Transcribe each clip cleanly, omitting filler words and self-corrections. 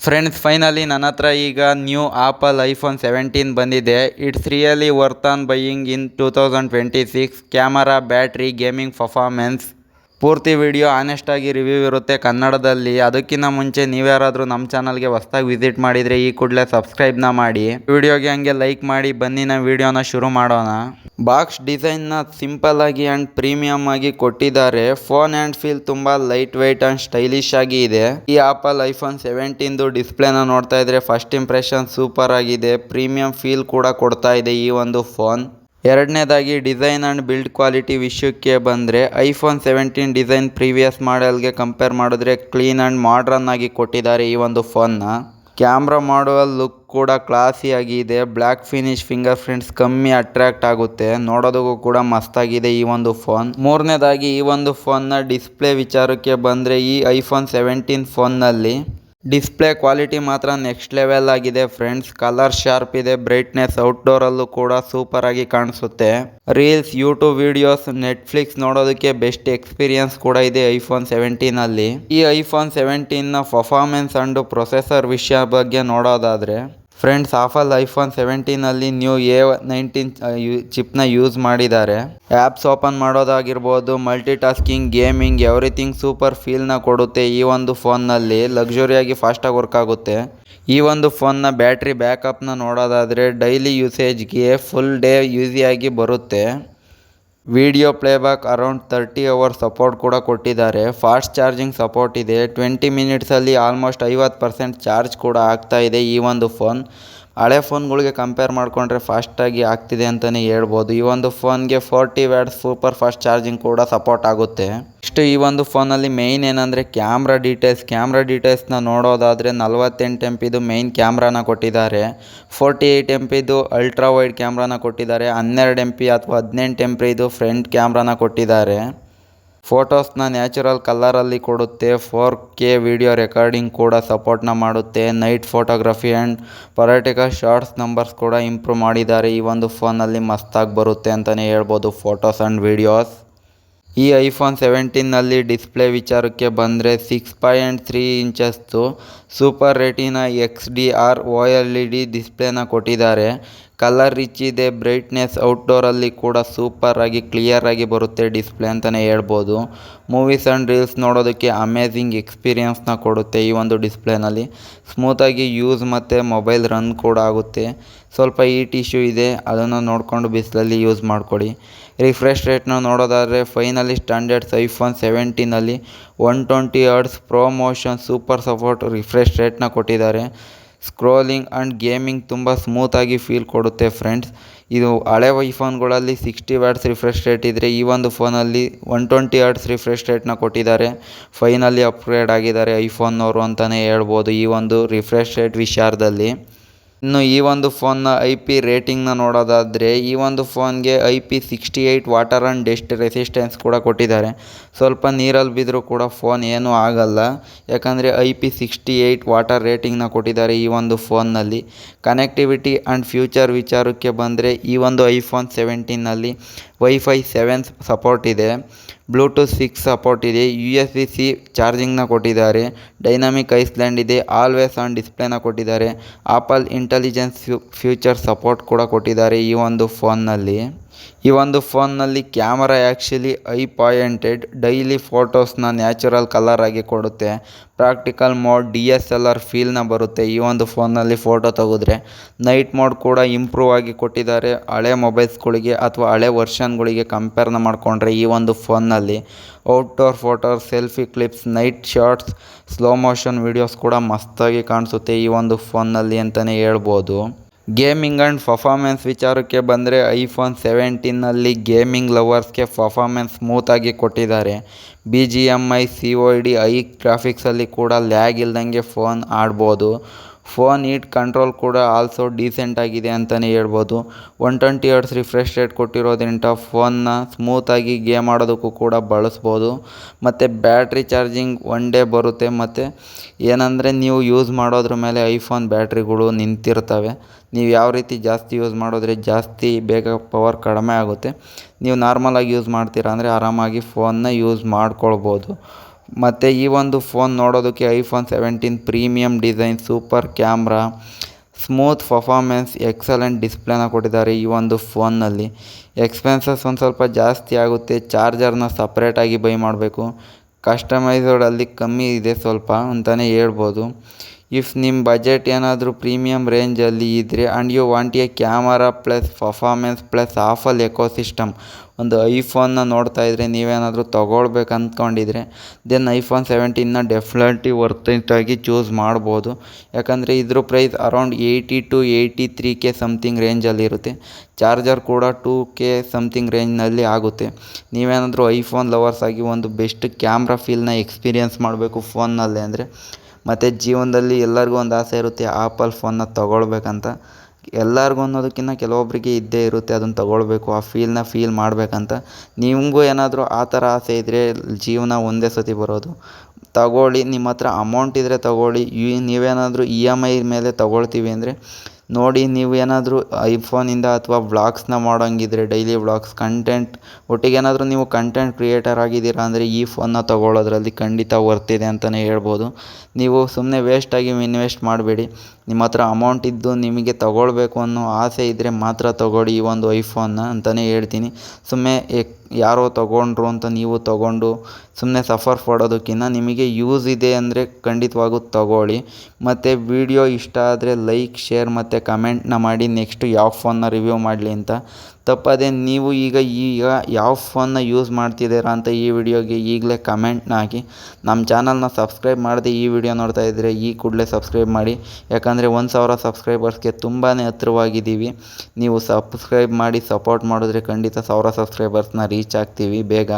Friends, finally ನನ್ನ ಹತ್ರ ಈಗ ನ್ಯೂ ಆಪಲ್ ಐಫೋನ್ 17 ಬಂದಿದೆ. It's really worth on buying in 2026. Camera, battery, gaming performance, ಪೂರ್ತಿ ವಿಡಿಯೋ ಆನೆಸ್ಟಾಗಿ ರಿವ್ಯೂ ಇರುತ್ತೆ ಕನ್ನಡದಲ್ಲಿ. ಅದಕ್ಕಿಂತ ಮುಂಚೆ ನೀವ್ಯಾರಾದರೂ ನಮ್ಮ ಚಾನಲ್ಗೆ ಹೊಸದಾಗಿ ವಿಸಿಟ್ ಮಾಡಿದರೆ ಈ ಕೂಡಲೇ ಸಬ್ಸ್ಕ್ರೈಬ್ನ ಮಾಡಿ, ವಿಡಿಯೋಗೆ ಹಂಗೆ ಲೈಕ್ ಮಾಡಿ. ಬನ್ನಿ ನಾವು ವಿಡಿಯೋನ ಶುರು ಮಾಡೋಣ. ಬಾಕ್ಸ್ ಡಿಸೈನ್ನ ಸಿಂಪಲ್ ಆಗಿ ಆ್ಯಂಡ್ ಪ್ರೀಮಿಯಂ ಆಗಿ ಕೊಟ್ಟಿದ್ದಾರೆ. ಫೋನ್ ಆ್ಯಂಡ್ ಫೀಲ್ ತುಂಬ ಲೈಟ್ ವೆಯ್ಟ್ ಆ್ಯಂಡ್ ಸ್ಟೈಲಿಶ್ ಆಗಿ ಇದೆ. ಈ ಆಪಲ್ ಐಫೋನ್ 17 ಡಿಸ್ಪ್ಲೇನ ನೋಡ್ತಾ ಇದ್ರೆ ಫಸ್ಟ್ ಇಂಪ್ರೆಷನ್ ಸೂಪರ್ ಆಗಿದೆ. ಪ್ರೀಮಿಯಂ ಫೀಲ್ ಕೂಡ ಕೊಡ್ತಾ ಇದೆ ಈ ಒಂದು ಫೋನ್. ಎರಡನೇದಾಗಿ ಡಿಸೈನ್ ಆ್ಯಂಡ್ ಬಿಲ್ಡ್ ಕ್ವಾಲಿಟಿ ವಿಷಯಕ್ಕೆ ಬಂದರೆ, ಐಫೋನ್ 17 ಡಿಸೈನ್ ಪ್ರೀವಿಯಸ್ ಮಾಡೆಲ್ಗೆ ಕಂಪೇರ್ ಮಾಡಿದ್ರೆ ಕ್ಲೀನ್ ಆ್ಯಂಡ್ ಮಾಡ್ರನ್ ಆಗಿ ಕೊಟ್ಟಿದ್ದಾರೆ ಈ ಒಂದು ಫೋನ್ನ. ಕ್ಯಾಮ್ರಾ ಮಾಡುವಲ್ ಲುಕ್ ಕೂಡ ಕ್ಲಾಸಿ ಆಗಿದೆ. ಬ್ಲ್ಯಾಕ್ ಫಿನಿಶ್ ಫಿಂಗರ್ ಪ್ರಿಂಟ್ಸ್ ಕಮ್ಮಿ ಅಟ್ರಾಕ್ಟ್ ಆಗುತ್ತೆ, ನೋಡೋದಕ್ಕೂ ಕೂಡ ಮಸ್ತಾಗಿದೆ ಈ ಒಂದು ಫೋನ್. ಮೂರನೇದಾಗಿ ಈ ಒಂದು ಫೋನ್ನ ಡಿಸ್ಪ್ಲೇ ವಿಚಾರಕ್ಕೆ ಬಂದರೆ, ಈ ಐಫೋನ್ 17 ಫೋನ್ನಲ್ಲಿ ಡಿಸ್ಪ್ಲೇ ಕ್ವಾಲಿಟಿ ಮಾತ್ರ ನೆಕ್ಸ್ಟ್ ಲೆವೆಲ್ ಆಗಿದೆ ಫ್ರೆಂಡ್ಸ್. ಕಲರ್ ಶಾರ್ಪ್ ಇದೆ, ಬ್ರೈಟ್ನೆಸ್ ಔಟ್ಡೋರಲ್ಲೂ ಕೂಡ ಸೂಪರ್ ಆಗಿ ಕಾಣಿಸುತ್ತೆ. ರೀಲ್ಸ್, ಯೂಟ್ಯೂಬ್ ವಿಡಿಯೋಸ್, ನೆಟ್ಫ್ಲಿಕ್ಸ್ ನೋಡೋದಕ್ಕೆ ಬೆಸ್ಟ್ ಎಕ್ಸ್ಪೀರಿಯನ್ಸ್ ಕೂಡ ಇದೆ ಐಫೋನ್ 17 ಈ ಐಫೋನ್ 17ನ ಪರ್ಫಾರ್ಮೆನ್ಸ್ ಅಂಡ್ ಪ್ರೊಸೆಸರ್ ವಿಷಯ ಬಗ್ಗೆ ನೋಡೋದಾದರೆ friends, Apple iPhone 17 new A19 ಚಿಪ್ನ ಯೂಸ್ ಮಾಡಿದ್ದಾರೆ. ಆ್ಯಪ್ಸ್ ಓಪನ್ ಮಾಡೋದಾಗಿರ್ಬೋದು, multitasking, gaming, everything super ಫೀಲ್ನ ಕೊಡುತ್ತೆ ಈ ಒಂದು ಫೋನ್ನಲ್ಲಿ. ಲಕ್ಸುರಿಯಾಗಿ ಫಾಸ್ಟಾಗಿ ವರ್ಕ್ ಆಗುತ್ತೆ. ಈ ಒಂದು ಫೋನ್ನ ಬ್ಯಾಟ್ರಿ ಬ್ಯಾಕಪ್ನ ನೋಡೋದಾದರೆ ಡೈಲಿ ಯೂಸೇಜ್ಗೆ ಫುಲ್ ಡೇ ಈಸಿಯಾಗಿ ಬರುತ್ತೆ. Video playback around 30 hours support ಕೂಡ ಕೊಟ್ಟಿದ್ದಾರೆ. ಫಾಸ್ಟ್ ಚಾರ್ಜಿಂಗ್ ಸಪೋರ್ಟ್ ಇದೆ. 20 ಮಿನಿಟ್ಸಲ್ಲಿ ಆಲ್ಮೋಸ್ಟ್ 50% ಚಾರ್ಜ್ ಕೂಡ ಆಗ್ತಾ ಇದೆ ಈ ಒಂದು ಫೋನ್. ಹಳೆ ಫೋನ್ಗಳಿಗೆ ಕಂಪೇರ್ ಮಾಡಿಕೊಂಡ್ರೆ ಫಾಸ್ಟಾಗಿ ಆಗ್ತಿದೆ ಅಂತಲೇ ಹೇಳ್ಬೋದು. ಈ ಒಂದು ಫೋನ್ಗೆ 40 ವ್ಯಾಟ್ಸ್ ಸೂಪರ್ ಫಾಸ್ಟ್ ಚಾರ್ಜಿಂಗ್ ಕೂಡ ಸಪೋರ್ಟ್ ಆಗುತ್ತೆ. ನೆಕ್ಸ್ಟ್ ಈ ಒಂದು ಫೋನಲ್ಲಿ ಮೇಯ್ನ್ ಏನಂದರೆ ಕ್ಯಾಮ್ರಾ ಡೀಟೇಲ್ಸ್ನ ನೋಡೋದಾದರೆ 48 MP ಮೇಯ್ನ್ ಕ್ಯಾಮ್ರಾನ ಕೊಟ್ಟಿದ್ದಾರೆ. 48 MP ಅಲ್ಟ್ರಾ ವೈಡ್ ಕ್ಯಾಮ್ರಾನ ಕೊಟ್ಟಿದ್ದಾರೆ. 12 MP ಅಥವಾ 18 MP ಫ್ರಂಟ್ ಕ್ಯಾಮ್ರಾನ ಕೊಟ್ಟಿದ್ದಾರೆ. ಫೋಟೋಸ್ನ ನ್ಯಾಚುರಲ್ ಕಲರಲ್ಲಿ ಕೊಡುತ್ತೆ. 4K ವಿಡಿಯೋ ರೆಕಾರ್ಡಿಂಗ್ ಕೂಡ ಸಪೋರ್ಟ್ನ ಮಾಡುತ್ತೆ. Night photography and political shorts numbers ಕೂಡ ಇಂಪ್ರೂವ್ ಮಾಡಿದ್ದಾರೆ. ಈ ಒಂದು ಫೋನಲ್ಲಿ ಮಸ್ತಾಗಿ ಬರುತ್ತೆ ಅಂತಲೇ ಹೇಳ್ಬೋದು ಫೋಟೋಸ್ ಆ್ಯಂಡ್ ವಿಡಿಯೋಸ್. ಈ ಐಫೋನ್ 17 ಡಿಸ್ಪ್ಲೇ ವಿಚಾರಕ್ಕೆ ಬಂದರೆ 6.3 ಇಂಚಸ್ದು ಸೂಪರ್ ರೆಟಿನಾ XDR OLED ಡಿಸ್ಪ್ಲೇನ ಕೊಟ್ಟಿದ್ದಾರೆ. ಕಲರ್ ರಿಚ್ ಇದೆ. ಬ್ರೈಟ್ನೆಸ್ ಔಟ್ಡೋರಲ್ಲಿ ಕೂಡ ಸೂಪರ್ ಆಗಿ ಕ್ಲಿಯರ್ ಆಗಿ ಬರುತ್ತೆ ಡಿಸ್ಪ್ಲೇ ಅಂತಲೇ ಹೇಳ್ಬೋದು. ಮೂವೀಸ್ ಆ್ಯಂಡ್ ರೀಲ್ಸ್ ನೋಡೋದಕ್ಕೆ ಅಮೇಝಿಂಗ್ ಎಕ್ಸ್ಪೀರಿಯನ್ಸ್ನ ಕೊಡುತ್ತೆ ಈ ಒಂದು ಡಿಸ್ಪ್ಲೇನಲ್ಲಿ. ಸ್ಮೂತಾಗಿ ಯೂಸ್ ಮತ್ತು ಮೊಬೈಲ್ ರನ್ ಕೂಡ ಆಗುತ್ತೆ. ಸ್ವಲ್ಪ ಹೀಟ್ ಇಶ್ಯೂ ಇದೆ, ಅದನ್ನು ನೋಡಿಕೊಂಡು ಬಿಸಿಲಲ್ಲಿ ಯೂಸ್ ಮಾಡಿಕೊಡಿ. ರಿಫ್ರೆಶ್ ರೇಟ್ನ ನೋಡೋದಾದರೆ finally standards iPhone 17 120 Hz pro motion super support refresh ರೇಟ್ನ ಕೊಟ್ಟಿದ್ದಾರೆ. ಸ್ಕ್ರೋಲಿಂಗ್ ಆ್ಯಂಡ್ ಗೇಮಿಂಗ್ ತುಂಬ ಸ್ಮೂತಾಗಿ ಫೀಲ್ ಕೊಡುತ್ತೆ ಫ್ರೆಂಡ್ಸ್. ಇದು ಹಳೆ ಐಫೋನ್ಗಳಲ್ಲಿ 60 ವ್ಯಾಟ್ಸ್ ರಿಫ್ರೆಶ್ ರೇಟ್ ಇದ್ದರೆ ಈ ಒಂದು ಫೋನಲ್ಲಿ 120 Hz ರಿಫ್ರೆಶ್ ರೇಟ್ನ ಕೊಟ್ಟಿದ್ದಾರೆ. ಫೈನಲಿ ಅಪ್ಗ್ರೇಡ್ ಆಗಿದ್ದಾರೆ ಐಫೋನ್ನವರು ಅಂತಲೇ ಹೇಳ್ಬೋದು ಈ ಒಂದು ರಿಫ್ರೆಶ್ ರೇಟ್ ವಿಚಾರದಲ್ಲಿ. ಇನ್ನು ಈ ಒಂದು ಫೋನ್ನ IP ರೇಟಿಂಗ್ನ ನೋಡೋದಾದರೆ ಈ ಒಂದು ಫೋನ್ಗೆ IP68 water and dust resistance ಕೂಡ ಕೊಟ್ಟಿದ್ದಾರೆ. ಸ್ವಲ್ಪ ನೀರಲ್ಲಿ ಬಿದ್ದರೂ ಕೂಡ ಫೋನ್ ಏನೂ ಆಗಲ್ಲ, ಯಾಕಂದರೆ IP68 ವಾಟರ್ ರೇಟಿಂಗ್ನ ಕೊಟ್ಟಿದ್ದಾರೆ ಈ ಒಂದು ಫೋನ್ನಲ್ಲಿ. ಕನೆಕ್ಟಿವಿಟಿ ಆ್ಯಂಡ್ ಫ್ಯೂಚರ್ ವಿಚಾರಕ್ಕೆ ಬಂದರೆ ಈ ಒಂದು ಐಫೋನ್ 17 Wi-Fi 7 ಸಪೋರ್ಟ್ ಇದೆ. ಬ್ಲೂಟೂತ್ 6 ಸಪೋರ್ಟ್ ಇದೆ. USB-C ಚಾರ್ಜಿಂಗ್ನ ಕೊಟ್ಟಿದ್ದಾರೆ. ಡೈನಾಮಿಕ್ ಐಸ್ಲ್ಯಾಂಡ್ ಇದೆ. ಆಲ್ವೇಸ್ ಆನ್ ಡಿಸ್ಪ್ಲೇನ ಕೊಟ್ಟಿದ್ದಾರೆ. ಆಪಲ್ ಇಂಟೆಲಿಜೆನ್ಸ್ ಫ್ಯೂಚರ್ ಸಪೋರ್ಟ್ ಕೂಡ ಕೊಟ್ಟಿದ್ದಾರೆ ಈ ಒಂದು ಫೋನ್ನಲ್ಲಿ. ಈ ಒಂದು ಫೋನ್ನಲ್ಲಿ camera actually I pointed. Daily ಫೋಟೋಸ್ನ ನ್ಯಾಚುರಲ್ ಕಲರ್ ಆಗಿ ಕೊಡುತ್ತೆ. ಪ್ರಾಕ್ಟಿಕಲ್ ಮೋಡ್ DSLR ಫೀಲ್ನ ಬರುತ್ತೆ ಈ ಒಂದು ಫೋನ್ನಲ್ಲಿ ಫೋಟೋ ತೆಗೆದ್ರೆ. ನೈಟ್ ಮೋಡ್ ಕೂಡ ಇಂಪ್ರೂವ್ ಆಗಿ ಕೊಟ್ಟಿದ್ದಾರೆ. ಹಳೆ ಮೊಬೈಲ್ಸ್ಗಳಿಗೆ ಅಥವಾ ಹಳೆ ವರ್ಷನ್ಗಳಿಗೆ ಕಂಪೇರ್ನ ಮಾಡಿಕೊಂಡ್ರೆ ಈ ಒಂದು ಫೋನ್ನಲ್ಲಿ outdoor photos, selfie clips, night shots, slow motion videos ಕೂಡ ಮಸ್ತಾಗಿ ಕಾಣಿಸುತ್ತೆ ಈ ಒಂದು ಫೋನ್ನಲ್ಲಿ ಅಂತಲೇ ಹೇಳ್ಬೋದು. ಗೇಮಿಂಗ್ ಆ್ಯಂಡ್ ಪರ್ಫಾರ್ಮೆನ್ಸ್ ವಿಚಾರಕ್ಕೆ ಬಂದರೆ ಐಫೋನ್ 17 ಗೇಮಿಂಗ್ ಲವರ್ಸ್ಗೆ ಪರ್ಫಾರ್ಮೆನ್ಸ್ ಸ್ಮೂತಾಗಿ ಕೊಟ್ಟಿದ್ದಾರೆ. BGMI COD ಐ ಗ್ರಾಫಿಕ್ಸಲ್ಲಿ ಕೂಡ ಲ್ಯಾಗ್ ಇಲ್ದಂಗೆ ಫೋನ್ ಆಡ್ಬೋದು. ಫೋನ್ ಹೀಟ್ ಕಂಟ್ರೋಲ್ ಕೂಡ ಆಲ್ಸೋ ಡೀಸೆಂಟ್ ಆಗಿದೆ ಅಂತಲೇ ಹೇಳ್ಬೋದು. 120 Hz ರಿಫ್ರೆಶ್ ರೇಟ್ ಕೊಟ್ಟಿರೋದ್ರಿಂದ ಫೋನ್ನ ಸ್ಮೂತಾಗಿ ಗೇಮ್ ಆಡೋದಕ್ಕೂ ಕೂಡ ಬಳಸ್ಬೋದು. ಮತ್ತು ಬ್ಯಾಟ್ರಿ ಚಾರ್ಜಿಂಗ್ 1 ಡೇ ಬರುತ್ತೆ. ಮತ್ತು ಏನಂದರೆ ನೀವು ಯೂಸ್ ಮಾಡೋದ್ರ ಮೇಲೆ ಐಫೋನ್ ಬ್ಯಾಟ್ರಿಗಳು ನಿಂತಿರ್ತವೆ. ನೀವು ಯಾವ ರೀತಿ ಜಾಸ್ತಿ ಯೂಸ್ ಮಾಡಿದ್ರೆ ಜಾಸ್ತಿ ಬೇಗ ಪವರ್ ಕಡಿಮೆ ಆಗುತ್ತೆ. ನೀವು ನಾರ್ಮಲಾಗಿ ಯೂಸ್ ಮಾಡ್ತೀರಾ ಅಂದರೆ ಆರಾಮಾಗಿ ಫೋನ್ನ ಯೂಸ್ ಮಾಡ್ಕೊಳ್ಬೋದು. ಮತ್ತು ಈ ಒಂದು ಫೋನ್ ನೋಡೋದಕ್ಕೆ iPhone 17 premium design, super camera, smooth performance, excellent ಡಿಸ್ಪ್ಲೇನ ಕೊಟ್ಟಿದ್ದಾರೆ ಈ ಒಂದು ಫೋನ್ನಲ್ಲಿ. ಎಕ್ಸ್ಪೆನ್ಸಸ್ ಒಂದು ಸ್ವಲ್ಪ ಜಾಸ್ತಿ ಆಗುತ್ತೆ, ಚಾರ್ಜರ್ನ ಸಪ್ರೇಟಾಗಿ ಬೈ ಮಾಡಬೇಕು. ಕಸ್ಟಮೈಸ್ಡಲ್ಲಿ ಕಮ್ಮಿ ಇದೆ ಸ್ವಲ್ಪ ಅಂತಲೇ ಹೇಳ್ಬೋದು. ಇಫ್ ನಿಮ್ಮ ಬಜೆಟ್ ಏನಾದರೂ ಪ್ರೀಮಿಯಂ ರೇಂಜಲ್ಲಿ ಇದ್ದರೆ and you want a camera plus performance plus Apple ecosystem, ಒಂದು ಐಫೋನ್ನ ನೋಡ್ತಾ ಇದ್ದರೆ ನೀವೇನಾದರೂ ತೊಗೊಳ್ಬೇಕು ಅಂದ್ಕೊಂಡಿದ್ರೆ ದೆನ್ ಐಫೋನ್ 17ನ ಡೆಫಿನೆಟ್ಲಿ ವರ್ತಾಗಿ ಚೂಸ್ ಮಾಡ್ಬೋದು. ಯಾಕಂದರೆ ಇದ್ರ price around 80 to 83K something ರೇಂಜಲ್ಲಿರುತ್ತೆ. ಚಾರ್ಜರ್ ಕೂಡ 2K ಸಮಥಿಂಗ್ ರೇಂಜ್ನಲ್ಲಿ ಆಗುತ್ತೆ. ನೀವೇನಾದರೂ ಐಫೋನ್ ಲವರ್ಸ್ ಆಗಿ ಒಂದು ಬೆಸ್ಟ್ ಕ್ಯಾಮ್ರಾ ಫೀಲ್ನ ಎಕ್ಸ್ಪೀರಿಯೆನ್ಸ್ ಮಾಡಬೇಕು ಫೋನ್ನಲ್ಲೇ ಅಂದರೆ, ಮತ್ತು ಜೀವನದಲ್ಲಿ ಎಲ್ಲರಿಗೂ ಒಂದು ಆಸೆ ಇರುತ್ತೆ ಆಪಲ್ ಫೋನ್ನ ತೊಗೊಳ್ಬೇಕಂತ. ಎಲ್ಲರಿಗೂ ಅನ್ನೋದಕ್ಕಿಂತ ಕೆಲವೊಬ್ಬರಿಗೆ ಇದ್ದೇ ಇರುತ್ತೆ ಅದನ್ನು ತೊಗೊಳ್ಬೇಕು, ಆ ಫೀಲ್ ಮಾಡಬೇಕಂತ. ನಿಮಗೂ ಏನಾದರೂ ಆ ಥರ ಆಸೆ ಇದ್ದರೆ ಜೀವನ ಒಂದೇ ಸತಿ ಬರೋದು, ತಗೊಳ್ಳಿ. ನಿಮ್ಮ ಹತ್ರ ಅಮೌಂಟ್ ಇದ್ದರೆ ತೊಗೊಳ್ಳಿ. ನೀವೇನಾದರೂ EMI ಮೇಲೆ ತೊಗೊಳ್ತೀವಿ ಅಂದರೆ ನೋಡಿ. ನೀವು ಏನಾದರೂ ಐಫೋನಿಂದ ಅಥವಾ ವ್ಲಾಗ್ಸ್ನ ಮಾಡೋಂಗಿದ್ರೆ ಡೈಲಿ ವ್ಲಾಗ್ಸ್ ಕಂಟೆಂಟ್ ಒಟ್ಟಿಗೆ ಏನಾದರೂ ನೀವು ಕಂಟೆಂಟ್ ಕ್ರಿಯೇಟರ್ ಆಗಿದ್ದೀರಾ ಅಂದರೆ ಈ ಫೋನ್ನ ತೊಗೊಳ್ಳೋದ್ರಲ್ಲಿ ಖಂಡಿತ ವರ್ತಿದೆ ಅಂತಲೇ ಹೇಳ್ಬೋದು. ನೀವು ಸುಮ್ಮನೆ ವೇಸ್ಟಾಗಿ ಇನ್ವೆಸ್ಟ್ ಮಾಡಬೇಡಿ. ನಿಮ್ಮ ಹತ್ರ ಅಮೌಂಟ್ ಇದ್ದು ನಿಮಗೆ ತೊಗೊಳ್ಬೇಕು ಅನ್ನೋ ಆಸೆ ಇದ್ದರೆ ಮಾತ್ರ ತೊಗೊಳ್ಳಿ ಈ ಒಂದು ಐಫೋನ್ನ ಅಂತಲೇ ಹೇಳ್ತೀನಿ. ಸುಮ್ಮನೆ ಯಾರೋ ತೊಗೊಂಡ್ರು ಅಂತ ನೀವು ತೊಗೊಂಡು ಸುಮ್ಮನೆ ಸಫರ್ ಪಡೋದಕ್ಕಿಂತ ನಿಮಗೆ ಯೂಸ್ ಇದೆ ಅಂದರೆ ಖಂಡಿತವಾಗೂ ತೊಗೊಳ್ಳಿ. ಮತ್ತು ವಿಡಿಯೋ ಇಷ್ಟ ಆದರೆ ಲೈಕ್, ಶೇರ್ ಮತ್ತು ಕಮೆಂಟ್ನ ಮಾಡಿ ನೆಕ್ಸ್ಟು ಯಾವ ಫೋನ್ನ ರಿವ್ಯೂ ಮಾಡಲಿ ಅಂತ. ತಪ್ಪದೆ ನೀವು ಈಗ ಯಾವ ಫೋನ್ನ ಯೂಸ್ ಮಾಡ್ತಿದ್ದೀರಾ ಅಂತ ಈ ವಿಡಿಯೋಗೆ ಈಗಲೇ ಕಮೆಂಟ್ನ ಹಾಕಿ. ನಮ್ಮ ಚಾನಲ್ನ ಸಬ್ಸ್ಕ್ರೈಬ್ ಮಾಡದೆ ಈ ವಿಡಿಯೋ ನೋಡ್ತಾ ಇದ್ದರೆ ಈ ಕೂಡಲೇ ಸಬ್ಸ್ಕ್ರೈಬ್ ಮಾಡಿ. ಯಾಕಂದರೆ 1000 ಸಬ್ಸ್ಕ್ರೈಬರ್ಸ್ಗೆ ತುಂಬಾ ಹತ್ತಿರವಾಗಿದ್ದೀವಿ. ನೀವು ಸಬ್ಸ್ಕ್ರೈಬ್ ಮಾಡಿ ಸಪೋರ್ಟ್ ಮಾಡಿದ್ರೆ ಖಂಡಿತ 1000 ಸಬ್ಸ್ಕ್ರೈಬರ್ಸ್ನ ರೀಚ್ ಆಗ್ತೀವಿ ಬೇಗ.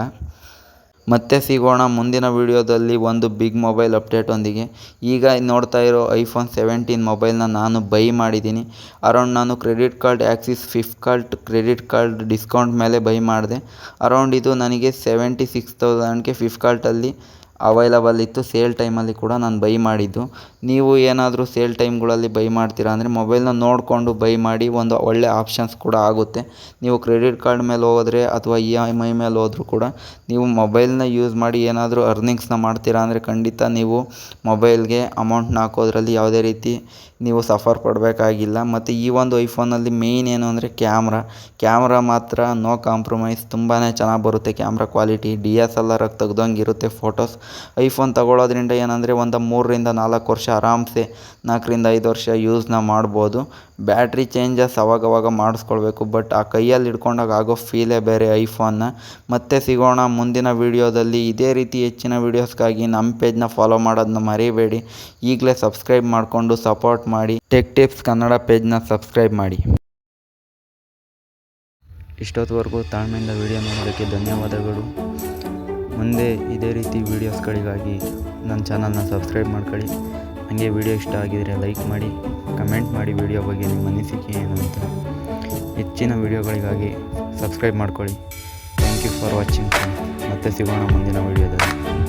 ಮತ್ತೆ ಸಿಗೋಣ ಮುಂದಿನ ವಿಡಿಯೋದಲ್ಲಿ ಒಂದು ಬಿಗ್ ಮೊಬೈಲ್ ಅಪ್ಡೇಟೊಂದಿಗೆ. ಈಗ ನೋಡ್ತಾ ಇರೋ ಐಫೋನ್ 17 ಮೊಬೈಲ್ನ ನಾನು ಬೈ ಮಾಡಿದ್ದೀನಿ. ಅರೌಂಡ್ ನಾನು credit card, Axis, Flipkart credit card discount ಮೇಲೆ ಬೈ ಮಾಡಿದೆ. ಅರೌಂಡ್ ಇದು ನನಗೆ 76,000ಗೆ ಫ್ಲಿಪ್ಕಾರ್ಟಲ್ಲಿ ಅವೈಲಬಲ್ ಇತ್ತು. ಸೇಲ್ ಟೈಮಲ್ಲಿ ಕೂಡ ನಾನು ಬೈ ಮಾಡಿದ್ದು. ನೀವು ಏನಾದರೂ ಸೇಲ್ ಟೈಮ್ಗಳಲ್ಲಿ ಬೈ ಮಾಡ್ತೀರಾ ಅಂದರೆ ಮೊಬೈಲ್ನ ನೋಡಿಕೊಂಡು ಬೈ ಮಾಡಿ, ಒಂದು ಒಳ್ಳೆ ಆಪ್ಷನ್ಸ್ ಕೂಡ ಆಗುತ್ತೆ. ನೀವು ಕ್ರೆಡಿಟ್ ಕಾರ್ಡ್ ಮೇಲೆ ಹೋದರೆ ಅಥವಾ EMI ಮೇಲೆ ಹೋದರೂ ಕೂಡ ನೀವು ಮೊಬೈಲ್ನ ಯೂಸ್ ಮಾಡಿ ಏನಾದರೂ ಅರ್ನಿಂಗ್ಸ್ನ ಮಾಡ್ತೀರಾ ಅಂದರೆ ಖಂಡಿತ ನೀವು ಮೊಬೈಲ್ಗೆ ಅಮೌಂಟ್ನ ಹಾಕೋದ್ರಲ್ಲಿ ಯಾವುದೇ ರೀತಿ ನೀವು ಸಫರ್ ಪಡಬೇಕಾಗಿಲ್ಲ. ಮತ್ತು ಈ ಒಂದು ಐಫೋನಲ್ಲಿ ಮೇಯ್ನ್ ಏನು ಅಂದರೆ ಕ್ಯಾಮ್ರಾ ಮಾತ್ರ ನೋ ಕಾಂಪ್ರಮೈಸ್, ತುಂಬಾ ಚೆನ್ನಾಗಿ ಬರುತ್ತೆ ಕ್ಯಾಮ್ರಾ ಕ್ವಾಲಿಟಿ. DSLR ತೆಗ್ದಂಗೆ ಇರುತ್ತೆ ಫೋಟೋಸ್. ಐಫೋನ್ ತಗೊಳ್ಳೋದ್ರಿಂದ ಏನಂದರೆ ಒಂದು 3 ರಿಂದ 4 ವರ್ಷ ಆರಾಮ್ಸೆ, 4 ರಿಂದ 5 ವರ್ಷ ಯೂಸ್ನ ಮಾಡ್ಬೋದು. ಬ್ಯಾಟ್ರಿ ಚೇಂಜಸ್ ಅವಾಗವಾಗ ಮಾಡಿಸ್ಕೊಳ್ಬೇಕು, ಬಟ್ ಆ ಕೈಯಲ್ಲಿ ಹಿಡ್ಕೊಂಡಾಗ ಆಗೋ ಫೀಲೇ ಬೇರೆ ಐಫೋನ್ನ. ಮತ್ತೆ ಸಿಗೋಣ ಮುಂದಿನ ವೀಡಿಯೋದಲ್ಲಿ. ಇದೇ ರೀತಿ ಹೆಚ್ಚಿನ ವೀಡಿಯೋಸ್ಗಾಗಿ ನಮ್ಮ ಪೇಜ್ನ ಫಾಲೋ ಮಾಡೋದನ್ನ ಮರಿಬೇಡಿ. ಈಗಲೇ ಸಬ್ಸ್ಕ್ರೈಬ್ ಮಾಡಿಕೊಂಡು ಸಪೋರ್ಟ್ ಮಾಡಿ. ಟೆಕ್ ಟಿಪ್ಸ್ ಕನ್ನಡ ಪೇಜ್ನ ಸಬ್ಸ್ಕ್ರೈಬ್ ಮಾಡಿ. ಇಷ್ಟೊತ್ತವರೆಗೂ ತಾಳ್ಮೆಯಿಂದ ವಿಡಿಯೋ ನೋಡೋದಕ್ಕೆ ಧನ್ಯವಾದಗಳು. ಮುಂದೆ ಇದೇ ರೀತಿ ವೀಡಿಯೋಸ್ಗಳಿಗಾಗಿ ನನ್ನ ಚಾನಲ್ನ ಸಬ್ಸ್ಕ್ರೈಬ್ ಮಾಡ್ಕೊಳ್ಳಿ. ಹಾಗೆ ವಿಡಿಯೋ ಇಷ್ಟ ಆಗಿದರೆ ಲೈಕ್ ಮಾಡಿ, ಕಮೆಂಟ್ ಮಾಡಿ ವಿಡಿಯೋ ಬಗ್ಗೆ ನಿಮ್ಮ ಅನಿಸಿಕೆ ಏನು ಅಂತ. ಹೆಚ್ಚಿನ ವೀಡಿಯೋಗಳಿಗಾಗಿ ಸಬ್ಸ್ಕ್ರೈಬ್ ಮಾಡ್ಕೊಳ್ಳಿ. Thank you for watching. ಮತ್ತೆ ಸಿಗೋಣ ಮುಂದಿನ ವೀಡಿಯೋದಲ್ಲಿ.